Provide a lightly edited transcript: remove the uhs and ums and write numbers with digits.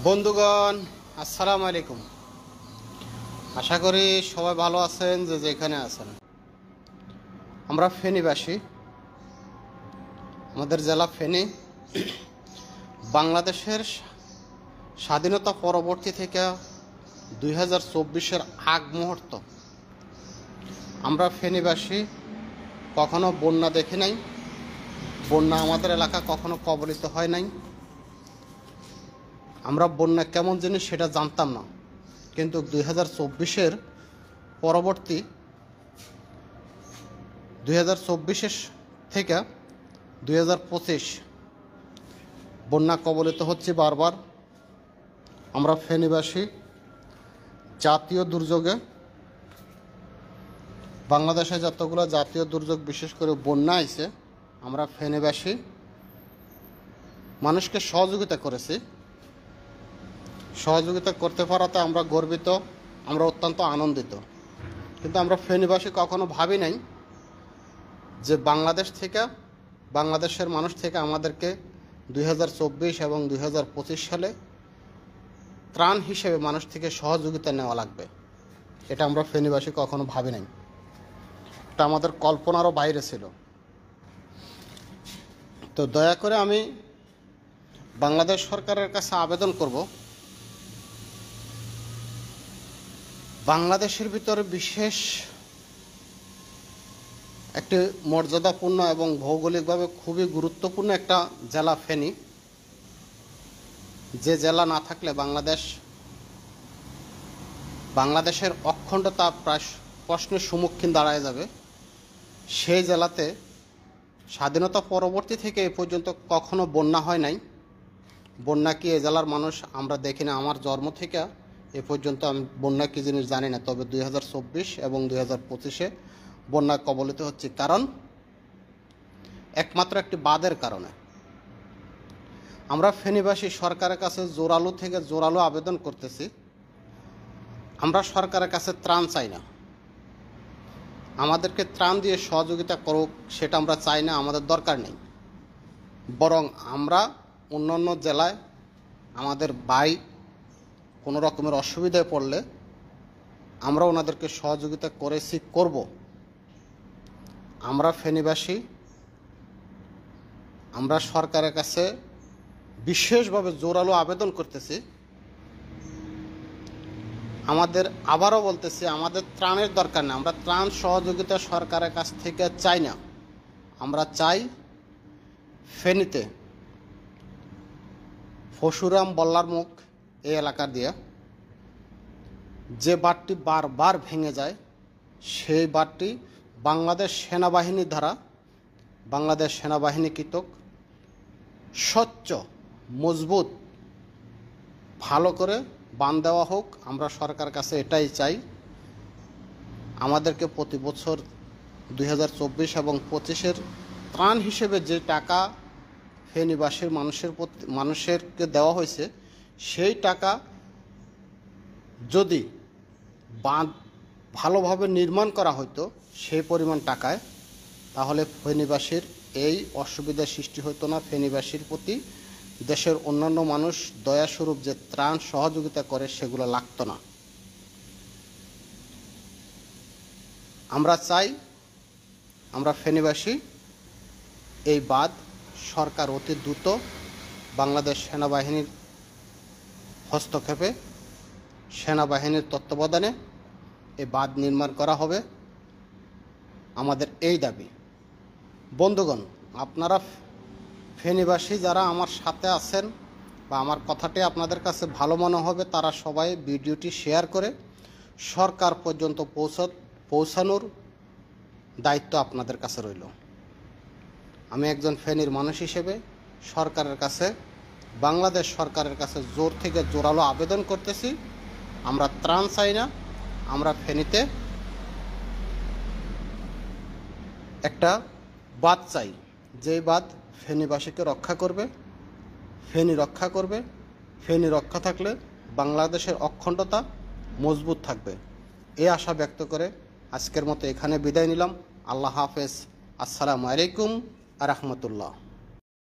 বন্ধুগণ, আসসালামু আলাইকুম। আশা করি সবাই ভালো আছেন যে যেখানে আছেন। আমরা ফেনীবাসী, আমাদের জেলা ফেনী। বাংলাদেশের স্বাধীনতা পরবর্তী থেকে 2024-এর আগ মুহূর্ত আমরা ফেনীবাসী কখনো বন্যা দেখি নাই, বন্যা আমাদের এলাকা কখনো কবলিত হয় নাই। আমরা বন্যা কেমন জিনিস সেটা জানতাম না, কিন্তু 2024-এর পরবর্তী 2024 থেকে 2025 বন্যা কবলিত হচ্ছে বারবার। আমরা ফেনীবাসী জাতীয় দুর্যোগে, বাংলাদেশে যতগুলো জাতীয় দুর্যোগ বিশেষ করে বন্যা আইছে, আমরা ফেনীবাসী মানুষকে সহযোগিতা করেছি। সহযোগিতা করতে পারাতে আমরা গর্বিত, আমরা অত্যন্ত আনন্দিত। কিন্তু আমরা ফেনীবাসী কখনো ভাবি নাই যে বাংলাদেশের মানুষ থেকে আমাদেরকে 2024 এবং 2025 সালে ত্রাণ হিসেবে মানুষ থেকে সহযোগিতা নেওয়া লাগবে। এটা আমরা ফেনীবাসী কখনো ভাবি নাই, এটা আমাদের কল্পনারও বাইরে ছিল। তো দয়া করে আমি বাংলাদেশ সরকারের কাছে আবেদন করব, বাংলাদেশের ভিতরে বিশেষ একটি মর্যাদাপূর্ণ এবং ভৌগোলিকভাবে খুবই গুরুত্বপূর্ণ একটা জেলা ফেনী, যে জেলা না থাকলে বাংলাদেশের অখণ্ডতা প্রায় প্রশ্নের সম্মুখীন দাঁড়ায় যাবে। সেই জেলাতে স্বাধীনতা পরবর্তী থেকে এ পর্যন্ত কখনো বন্যা হয় নাই। বন্যা কি এ জেলার মানুষ আমরা দেখি না। আমার জন্ম থেকে এ পর্যন্ত আমি বন্যা কী জিনিস জানি না। তবে 2024 এবং 2025-এ বন্যা কবলিত হচ্ছে, কারণ একমাত্র একটি বাঁধের কারণে। আমরা ফেনীবাসী সরকারের কাছে জোরালো আবেদন করতেছি। আমরা সরকারের কাছে ত্রাণ চাই না, আমাদেরকে ত্রাণ দিয়ে সহযোগিতা করুক সেটা আমরা চাই না, আমাদের দরকার নেই। বরং আমরা অন্যান্য জেলায় আমাদের ভাই কোনো রকমের অসুবিধায় পড়লে আমরা ওনাদেরকে সহযোগিতা করব। আমরা ফেনীবাসী, আমরা সরকারের কাছে বিশেষভাবে জোরালো আবেদন করতেছি। আবারও বলতেছি, আমাদের ত্রাণের দরকার নেই, আমরা ত্রাণ সহযোগিতা সরকারের কাছ থেকে চাই না। আমরা চাই ফেনীতে ফসুরাম বল্লার মুখ এই এলাকা দিয়ে যে বাঁধটি বারবার ভেঙে যায়, সেই বাঁধটি বাংলাদেশ সেনাবাহিনীর দ্বারা, বাংলাদেশ সেনাবাহিনী কৃতক স্বচ্ছ মজবুত ভালো করে বাঁধ দেওয়া হোক। আমরা সরকার কাছে এটাই চাই। আমাদেরকে প্রতি বছর 2024 এবং 25-এর ত্রাণ হিসেবে যে টাকা ফেনীবাসীর মানুষেরকে দেওয়া হয়েছে, সেই টাকা যদি বাঁধ ভালোভাবে নির্মাণ করা হতো সেই পরিমাণ টাকায়, তাহলে ফেনীবাসীর এই অসুবিধার সৃষ্টি হতো না। ফেনীবাসীর প্রতি দেশের অন্যান্য মানুষ দয়াস্বরূপ যে ত্রাণ সহযোগিতা করে সেগুলো লাগতো না। আমরা চাই, আমরা ফেনীবাসী এই বাঁধ সরকার অতি দ্রুত বাংলাদেশ সেনাবাহিনীর হস্তক্ষেপে, সেনাবাহিনীর তত্ত্বাবধানে এই বাঁধ নির্মাণ করা হবে, আমাদের এই দাবি। বন্ধুগণ, আপনারা ফেনীবাসী যারা আমার সাথে আছেন বা আমার কথাটি আপনাদের কাছে ভালো মনে হবে, তারা সবাই ভিডিওটি শেয়ার করে সরকার পর্যন্ত পৌঁছানোর দায়িত্ব আপনাদের কাছে রইল। আমি একজন ফেনীর মানুষ হিসেবে সরকারের কাছে, বাংলাদেশ সরকারের কাছে জোর থেকে জোরালো আবেদন করতেছি। আমরা ত্রাণ চাই না, আমরা ফেনীতে একটা বাঁধ চাই, যেই বাঁধ ফেনীবাসীকে রক্ষা করবে, ফেনী রক্ষা করবে। ফেনী রক্ষা থাকলে বাংলাদেশের অখণ্ডতা মজবুত থাকবে। এই আশা ব্যক্ত করে আজকের মতো এখানে বিদায় নিলাম। আল্লাহ হাফেজ। আসসালামু আলাইকুম আ রহমতুল্লাহ।